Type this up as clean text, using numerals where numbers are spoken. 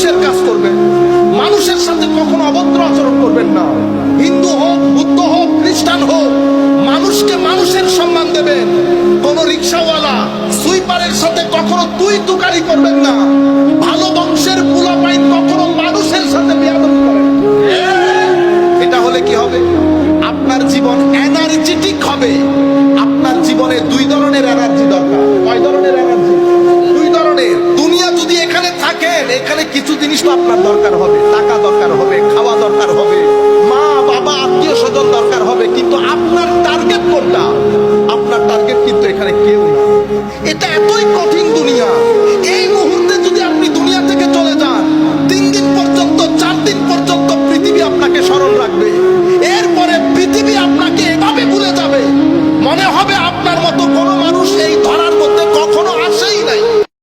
মানুষের কাজ করবেন, মানুষের সাথে কখনো অভদ্র আচরণ করবেন না। হিন্দু হোক, বুদ্ধ হোক, খ্রিস্টান হোক, মানুষকে মানুষের সম্মান দেবেন। কোন রিক্সাওয়ালা সুইপারের সাথে কখনো তুই তুকারি করবেন না। ভালো বংশের পোলাপাইন কখনো মানুষের সাথে বেয়াদবি করেন। এটা হলে কি হবে? আপনার জীবন এনার্জেটিক হবে। আপনার জীবনে দুই ধরনের এনার্জি দরকার। কয় ধরনের এনার্জি? দুই ধরনের। দুনিয়া যদি এখানে থাকেন, এখানে কিছু জিনিস তো আপনার দরকার হবে। টাকা দরকার হবে, খাওয়া দরকার হবে,